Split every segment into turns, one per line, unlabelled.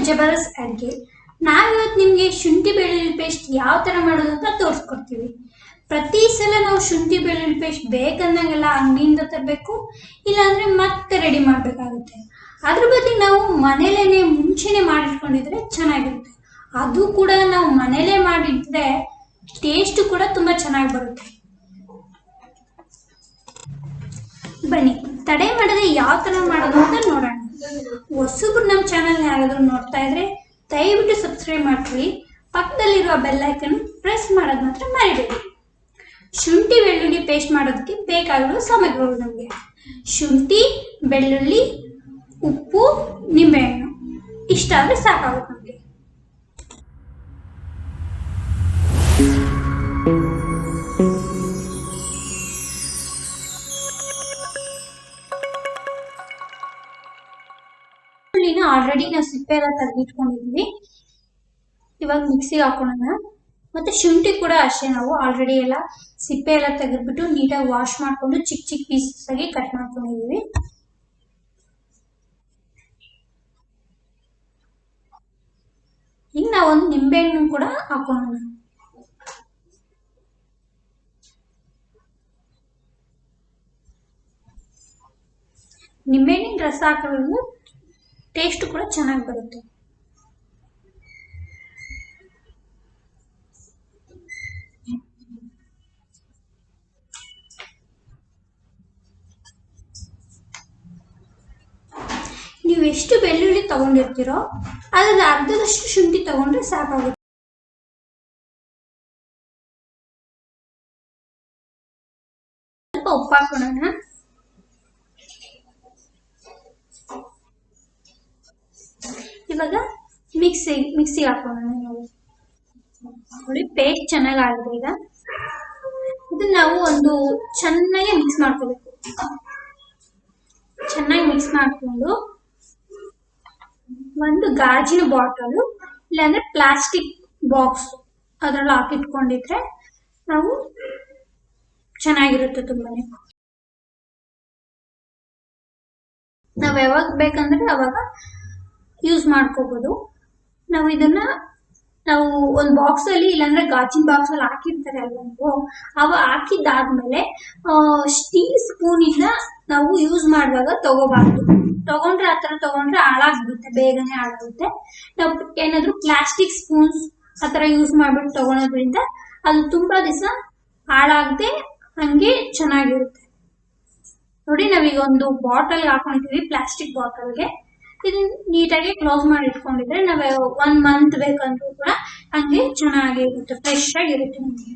ಜಬರ್ದಸ್ತ್ ಅಡುಗೆ. ನಾವಿವತ್ತು ನಿಮಗೆ ಶುಂಠಿ ಬೆಳ್ಳುಳ್ಳಿ ಪೇಸ್ಟ್ ಯಾವ ಥರ ಮಾಡೋದು ಅಂತ ತೋರಿಸ್ಕೊಡ್ತೀವಿ. ಪ್ರತಿ ಸಲ ನಾವು ಶುಂಠಿ ಬೆಳ್ಳುಳ್ಳಿ ಪೇಸ್ಟ್ ಬೇಕಂದಂಗೆಲ್ಲ ಅಂಗಡಿಯಿಂದ ತರಬೇಕು, ಇಲ್ಲಾಂದರೆ ಮತ್ತೆ ರೆಡಿ ಮಾಡಬೇಕಾಗುತ್ತೆ. ಅದ್ರ ಬದಲಿಗೆ ನಾವು ಮನೇಲೇ ಮುಂಚೆನೇ ಮಾಡಿಟ್ಕೊಂಡಿದ್ರೆ ಚೆನ್ನಾಗಿರುತ್ತೆ. ಅದು ಕೂಡ ನಾವು ಮನೇಲೇ ಮಾಡಿದ್ರೆ ಟೇಸ್ಟ್ ಕೂಡ ತುಂಬ ಚೆನ್ನಾಗಿ ಬರುತ್ತೆ. ಬನ್ನಿ ತಡೆ ಮಾಡದೆ ಯಾವ ಥರ ಮಾಡೋದು ಅಂತ ನೋಡೋಣ. ಹೊಸಬ್ರು ನಮ್ಮ ಚಾನಲ್ನ ಯಾರಾದರೂ ನೋಡ್ತಾ ಇದ್ರೆ ದಯವಿಟ್ಟು ಸಬ್ಸ್ಕ್ರೈಬ್ ಮಾಡ್ಕೊಳ್ಳಿ. ಪಕ್ಕದಲ್ಲಿರುವ ಬೆಲ್ ಐಕನ್ ಪ್ರೆಸ್ ಮಾಡೋದು ಮಾತ್ರ ಮರಿಬೇಡಿ. ಶುಂಠಿ ಬೆಳ್ಳುಳ್ಳಿ ಪೇಸ್ಟ್ ಮಾಡೋದಕ್ಕೆ ಬೇಕಾಗಿರುವ ಸಾಮಗ್ರಿಗಳು ನಮಗೆ ಶುಂಠಿ, ಬೆಳ್ಳುಳ್ಳಿ, ಉಪ್ಪು, ನಿಂಬೆಹಣ್ಣು ಇಷ್ಟಾದರೆ ಸಾಕಾಗುತ್ತೆ ನಮಗೆ. ಆಲ್ರೆಡಿ ನಾವು ಸಿಪ್ಪೆ ಎಲ್ಲ ತೆಗೆದಿಟ್ಕೊಂಡಿದ್ವಿ. ಇವಾಗ ಮಿಕ್ಸಿಗೆ ಹಾಕೊಳ್ಳೋಣ. ಮತ್ತೆ ಶುಂಠಿ ಕೂಡ ಅಷ್ಟೇ, ನಾವು ಆಲ್ರೆಡಿ ಎಲ್ಲ ಸಿಪ್ಪೆ ಎಲ್ಲ ತೆಗೆದ್ಬಿಟ್ಟು ನೀಟಾಗಿ ವಾಶ್ ಮಾಡಿಕೊಂಡು ಚಿಕ್ಕ ಚಿಕ್ಕ ಪೀಸಸ್ ಆಗಿ ಕಟ್ ಮಾಡ್ಕೊಂಡಿದೀವಿ. ಈಗ ನಾವೊಂದು ನಿಂಬೆಹಣ್ಣು ಕೂಡ ಹಾಕೊಳ್ಳೋಣ. ನಿಂಬೆಹಣ್ಣಿನ ರಸ ಹಾಕೋದ್ರಿಂದ ಟೇಸ್ಟ್ ಕೂಡ ಚೆನ್ನಾಗಿ ಬರುತ್ತೆ. ನೀವು ಎಷ್ಟು ಬೆಳ್ಳುಳ್ಳಿ ತಗೊಂಡಿರ್ತೀರೋ ಅದ್ರಲ್ಲಿ ಅರ್ಧದಷ್ಟು ಶುಂಠಿ ತಗೊಂಡ್ರೆ ಸಾಕಾಗುತ್ತೆ. ಸ್ವಲ್ಪ ಉಪ್ಪು ಹಾಕೋಣ. ಇವಾಗ ಮಿಕ್ಸಿ ಹಾಕೋಣ. ನಾವು ನೋಡಿ ಪೇಸ್ಟ್ ಚೆನ್ನಾಗಿ ಆಗಿದೆ. ಈಗ ಇದನ್ನ ನಾವು ಒಂದು ಚೆನ್ನಾಗಿ ಮಿಕ್ಸ್ ಮಾಡ್ಕೋಬೇಕು. ಚೆನ್ನಾಗಿ ಮಿಕ್ಸ್ ಮಾಡ್ಕೊಂಡು ಒಂದು ಗಾಜಿನ ಬಾಟಲು ಇಲ್ಲಾಂದ್ರೆ ಪ್ಲಾಸ್ಟಿಕ್ ಬಾಕ್ಸ್ ಅದ್ರಲ್ಲಿ ಹಾಕಿಟ್ಕೊಂಡಿದ್ರೆ ನಾವು ಚೆನ್ನಾಗಿರುತ್ತೆ ತುಂಬಾನೇ. ನಾವು ಯಾವಾಗ ಬೇಕಂದ್ರೆ ಅವಾಗ ಯೂಸ್ ಮಾಡ್ಕೋಬಹುದು. ನಾವು ಇದನ್ನ ಒಂದು ಬಾಕ್ಸ್ ಅಲ್ಲಿ ಇಲ್ಲಾಂದ್ರೆ ಗಾಜಿನ ಬಾಕ್ಸ್ ಅಲ್ಲಿ ಹಾಕಿರ್ತಾರೆ ಅಲ್ವಾ, ಅವ ಹಾಕಿದ್ದಾದ್ಮೇಲೆ ಸ್ಟೀಲ್ ಸ್ಪೂನ್ ಇಂದ ನಾವು ಯೂಸ್ ಮಾಡುವಾಗ ತಗೋಬಾರ್ದು. ತಗೊಂಡ್ರೆ ಆತರ ತಗೊಂಡ್ರೆ ಹಾಳಾಗ್ಬಿಡುತ್ತೆ, ಬೇಗನೆ ಹಾಳಾಗುತ್ತೆ. ನಾವು ಏನಾದ್ರು ಪ್ಲಾಸ್ಟಿಕ್ ಸ್ಪೂನ್ಸ್ ಆತರ ಯೂಸ್ ಮಾಡ್ಬಿಟ್ಟು ತಗೊಳೋದ್ರಿಂದ ಅದು ತುಂಬಾ ದಿವಸ ಹಾಳಾಗದೆ ಹಂಗೆ ಚೆನ್ನಾಗಿರುತ್ತೆ. ನೋಡಿ ನಾವೀಗ ಒಂದು ಬಾಟಲ್ ಹಾಕೊಂಡಿದೀವಿ, ಪ್ಲಾಸ್ಟಿಕ್ ಬಾಟಲ್ಗೆ. ಇದನ್ನ ನೀಟಾಗಿ ಕ್ಲೋಸ್ ಮಾಡಿ ಇಟ್ಕೊಂಡಿದ್ರೆ ನಾವು 1 ಮಂತ್ ಬೇಕಂದ್ರೂ ಕೂಡ ಹಂಗೆ ಚೆನ್ನಾಗಿರುತ್ತೆ, ಫ್ರೆಶ್ ಆಗಿರುತ್ತೆ ನಮಗೆ.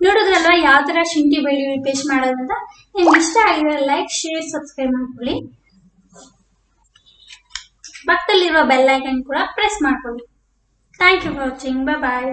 ನೋಡೋದ್ರಲ್ವಾ ಯಾವ ತರ ಶುಂಠಿ ಬೆಳ್ಳುಳ್ಳಿ ಪೇಸ್ಟ್ ಮಾಡೋದಂತ. ನಿಮ್ಗೆ ಇಷ್ಟ ಆಗಿದ್ರೆ ಲೈಕ್, ಶೇರ್, ಸಬ್ಸ್ಕ್ರೈಬ್ ಮಾಡ್ಕೊಳ್ಳಿ. ಪಕ್ಕದಲ್ಲಿರುವ ಬೆಲ್ ಐಕನ್ ಕೂಡ ಪ್ರೆಸ್ ಮಾಡ್ಕೊಳ್ಳಿ. Thank you for watching. Bye.